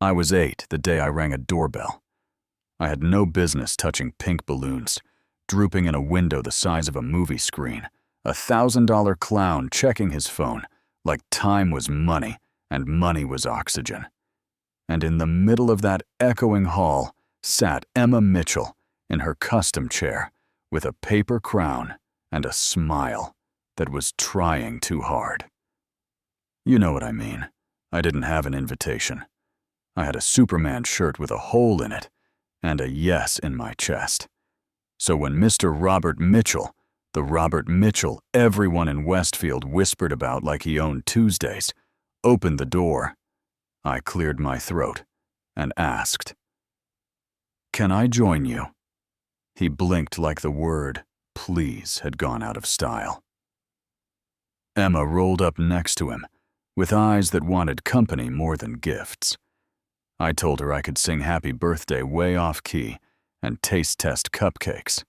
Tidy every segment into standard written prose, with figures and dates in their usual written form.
I was 8 the day I rang a doorbell. I had no business touching pink balloons, drooping in a window the size of a movie screen, a $1,000 clown checking his phone like time was money and money was oxygen. And in the middle of that echoing hall sat Emma Mitchell in her custom chair with a paper crown and a smile that was trying too hard. You know what I mean. I didn't have an invitation. I had a Superman shirt with a hole in it and a yes in my chest. So when Mr. Robert Mitchell, the Robert Mitchell everyone in Westfield whispered about like he owned Tuesdays, opened the door, I cleared my throat and asked, "Can I join you?" He blinked like the word please had gone out of style. Emma rolled up next to him with eyes that wanted company more than gifts. I told her I could sing Happy Birthday way off key and taste test cupcakes.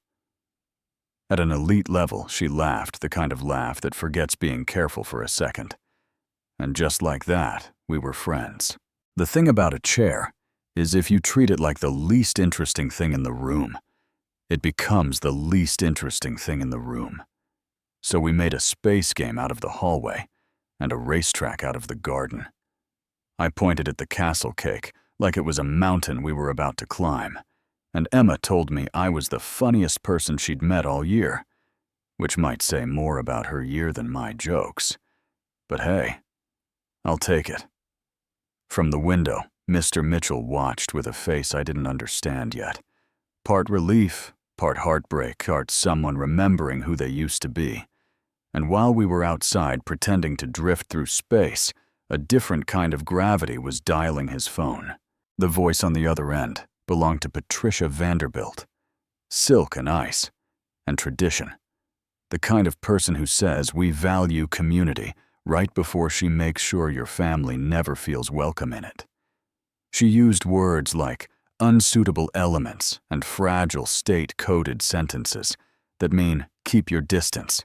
At an elite level, she laughed, the kind of laugh that forgets being careful for a second. And just like that, we were friends. The thing about a chair is if you treat it like the least interesting thing in the room, it becomes the least interesting thing in the room. So we made a space game out of the hallway and a racetrack out of the garden. I pointed at the castle cake like it was a mountain we were about to climb, and Emma told me I was the funniest person she'd met all year, which might say more about her year than my jokes. But hey, I'll take it. From the window, Mr. Mitchell watched with a face I didn't understand yet. Part relief, part heartbreak, part someone remembering who they used to be. And while we were outside pretending to drift through space, a different kind of gravity was dialing his phone. The voice on the other end belonged to Patricia Vanderbilt. Silk and ice, and tradition. The kind of person who says we value community right before she makes sure your family never feels welcome in it. She used words like unsuitable elements and fragile state-coded sentences that mean keep your distance.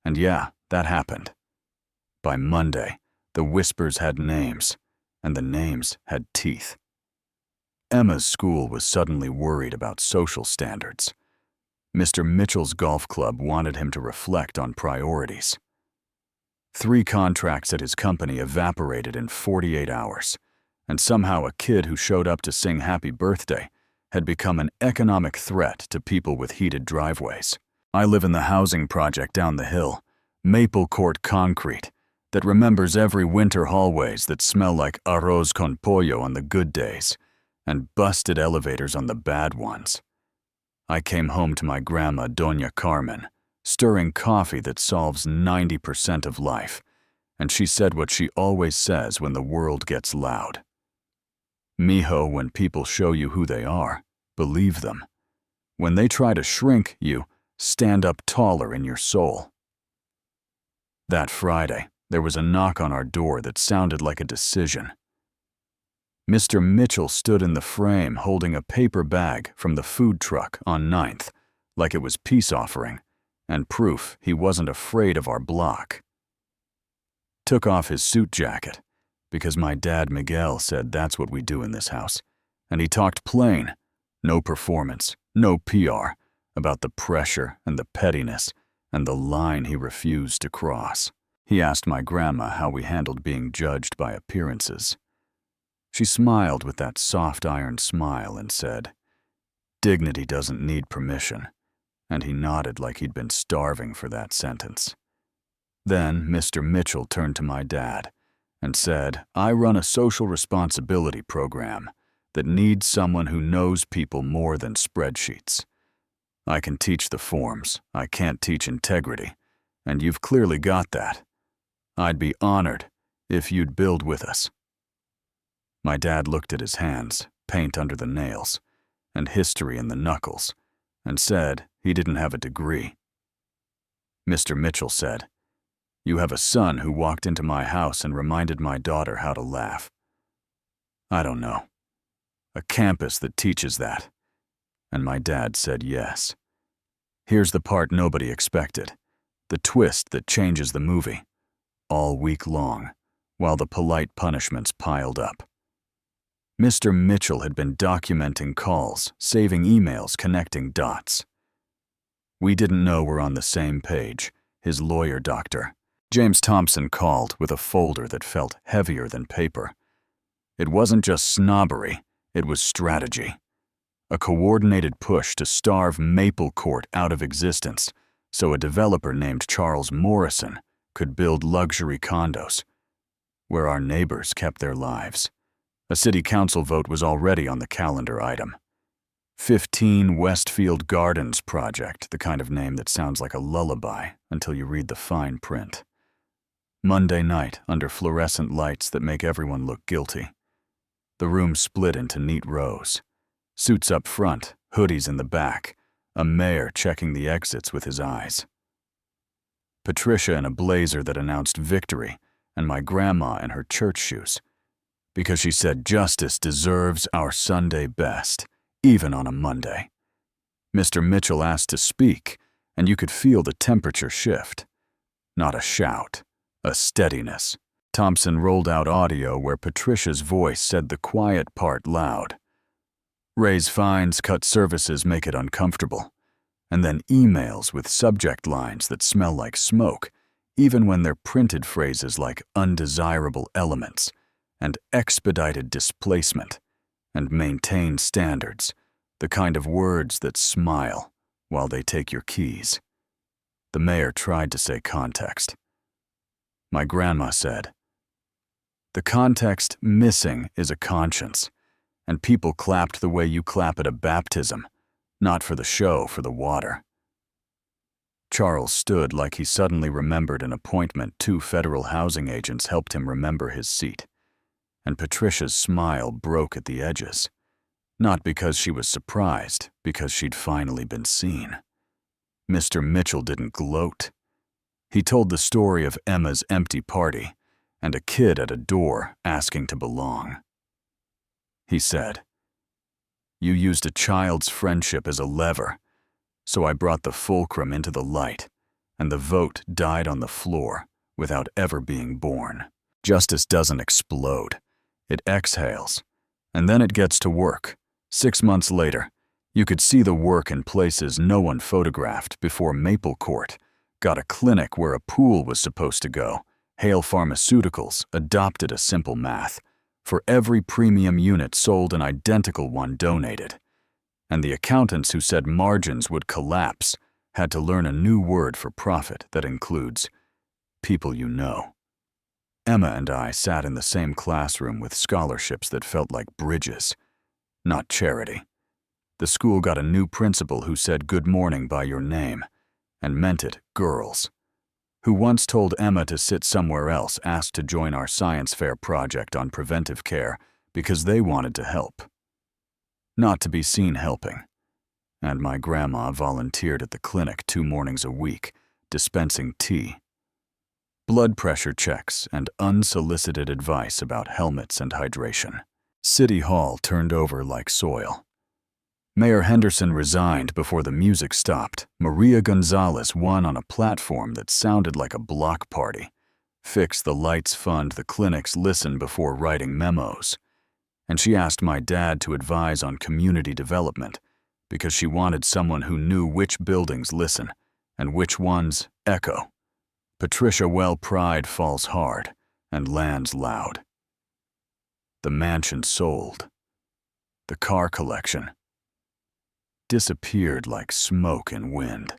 And yeah, that happened. By Monday, the whispers had names, and the names had teeth. Emma's school was suddenly worried about social standards. Mr. Mitchell's golf club wanted him to reflect on priorities. 3 contracts at his company evaporated in 48 hours, and somehow a kid who showed up to sing Happy Birthday had become an economic threat to people with heated driveways. I live in the housing project down the hill, Maple Court concrete, that remembers every winter hallways that smell like arroz con pollo on the good days and busted elevators on the bad ones. I came home to my grandma, Doña Carmen, stirring coffee that solves 90% of life, and she said what she always says when the world gets loud. Mijo, when people show you who they are, believe them. When they try to shrink you, stand up taller in your soul. That Friday, there was a knock on our door that sounded like a decision. Mr. Mitchell stood in the frame holding a paper bag from the food truck on 9th, like it was peace offering, and proof he wasn't afraid of our block. Took off his suit jacket, because my dad Miguel said that's what we do in this house, and he talked plain, no performance, no PR, about the pressure and the pettiness and the line he refused to cross. He asked my grandma how we handled being judged by appearances. She smiled with that soft iron smile and said, "Dignity doesn't need permission," and he nodded like he'd been starving for that sentence. Then Mr. Mitchell turned to my dad and said, "I run a social responsibility program that needs someone who knows people more than spreadsheets. I can teach the forms, I can't teach integrity, and you've clearly got that. I'd be honored if you'd build with us." My dad looked at his hands, paint under the nails, and history in the knuckles, and said he didn't have a degree. Mr. Mitchell said, "You have a son who walked into my house and reminded my daughter how to laugh." I don't know. A campus that teaches that. And my dad said yes. Here's the part nobody expected, the twist that changes the movie, all week long, while the polite punishments piled up. Mr. Mitchell had been documenting calls, saving emails, connecting dots. We didn't know we're on the same page, his lawyer doctor. James Thompson called with a folder that felt heavier than paper. It wasn't just snobbery, it was strategy. A coordinated push to starve Maple Court out of existence so a developer named Charles Morrison could build luxury condos where our neighbors kept their lives. A city council vote was already on the calendar item. 15 Westfield Gardens Project, the kind of name that sounds like a lullaby until you read the fine print. Monday night under fluorescent lights that make everyone look guilty. The room split into neat rows. Suits up front, hoodies in the back, a mayor checking the exits with his eyes. Patricia in a blazer that announced victory, and my grandma in her church shoes, because she said justice deserves our Sunday best, even on a Monday. Mr. Mitchell asked to speak, and you could feel the temperature shift. Not a shout, a steadiness. Thompson rolled out audio where Patricia's voice said the quiet part loud. Raise fines, cut services, make it uncomfortable. And then emails with subject lines that smell like smoke, even when they're printed phrases like undesirable elements and expedited displacement and maintain standards, the kind of words that smile while they take your keys. The mayor tried to say context. My grandma said, "The context missing is a conscience, and people clapped the way you clap at a baptism, not for the show, for the water." Charles stood like he suddenly remembered an appointment 2 federal housing agents helped him remember his seat, and Patricia's smile broke at the edges, not because she was surprised, because she'd finally been seen. Mr. Mitchell didn't gloat. He told the story of Emma's empty party and a kid at a door asking to belong. He said, "You used a child's friendship as a lever, so I brought the fulcrum into the light, and the vote died on the floor without ever being born." Justice doesn't explode. It exhales, and then it gets to work. 6 months later, you could see the work in places no one photographed before Maple Court got a clinic where a pool was supposed to go. Hale Pharmaceuticals adopted a simple math. For every premium unit sold, an identical one donated. And the accountants who said margins would collapse had to learn a new word for profit that includes people you know. Emma and I sat in the same classroom with scholarships that felt like bridges, not charity. The school got a new principal who said good morning by your name, and meant it girls, who once told Emma to sit somewhere else, asked to join our science fair project on preventive care because they wanted to help. Not to be seen helping. And my grandma volunteered at the clinic 2 mornings a week, dispensing tea, blood pressure checks, and unsolicited advice about helmets and hydration. City Hall turned over like soil. Mayor Henderson resigned before the music stopped. Maria Gonzalez won on a platform that sounded like a block party. Fix the lights fund the clinics listen before writing memos. And she asked my dad to advise on community development because she wanted someone who knew which buildings listen and which ones echo. Patricia pride falls hard and lands loud. The mansion sold. The car collection disappeared like smoke in wind.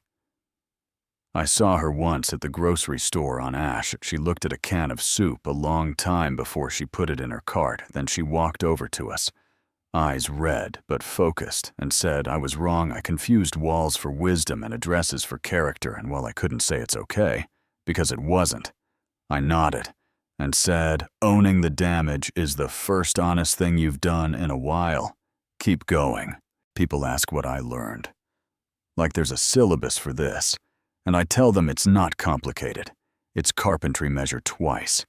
I saw her once at the grocery store on Ash. She looked at a can of soup a long time before she put it in her cart. Then she walked over to us, eyes red but focused, and said, "I was wrong. I confused walls for wisdom and addresses for character, and while I couldn't say it's okay, because it wasn't, I nodded and said, owning the damage is the first honest thing you've done in a while. Keep going." People ask what I learned. Like there's a syllabus for this, and I tell them it's not complicated. It's carpentry measure twice.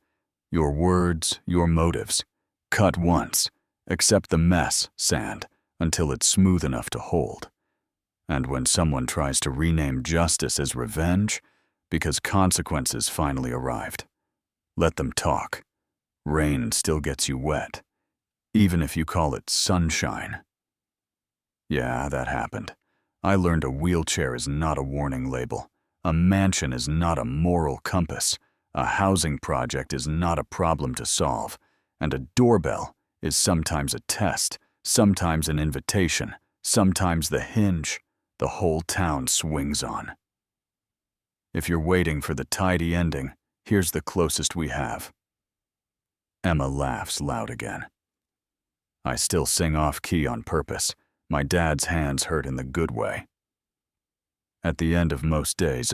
Your words, your motives. Cut once, accept the mess, sand, until it's smooth enough to hold. And when someone tries to rename justice as revenge, because consequences finally arrived, let them talk. Rain still gets you wet, even if you call it sunshine. Yeah, that happened. I learned a wheelchair is not a warning label. A mansion is not a moral compass. A housing project is not a problem to solve. And a doorbell is sometimes a test, sometimes an invitation, sometimes the hinge the whole town swings on. If you're waiting for the tidy ending, here's the closest we have. Emma laughs loud again. I still sing off-key on purpose. My dad's hands hurt in the good way. At the end of most days,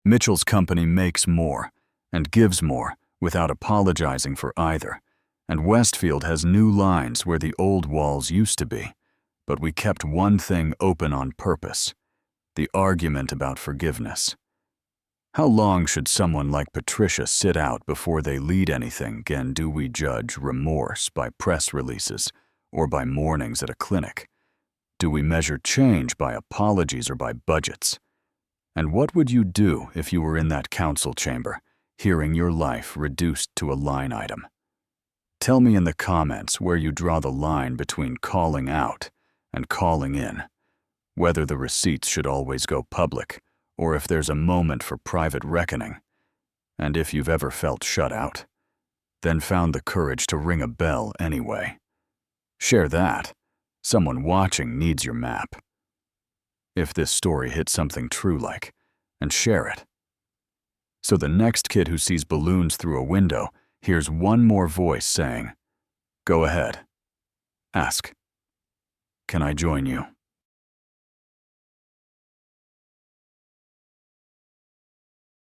Mitchell's company makes more and gives more without apologizing for either, and Westfield has new lines where the old walls used to be, but we kept one thing open on purpose: the argument about forgiveness. How long should someone like Patricia sit out before they lead anything, and do we judge remorse by press releases or by mornings at a clinic? Do we measure change by apologies or by budgets? And what would you do if you were in that council chamber, hearing your life reduced to a line item? Tell me in the comments where you draw the line between calling out and calling in, whether the receipts should always go public, or if there's a moment for private reckoning. And if you've ever felt shut out, then found the courage to ring a bell anyway. Share that. Someone watching needs your map. If this story hit something true-like, and share it. So the next kid who sees balloons through a window hears one more voice saying, "Go ahead. Ask. Can I join you?"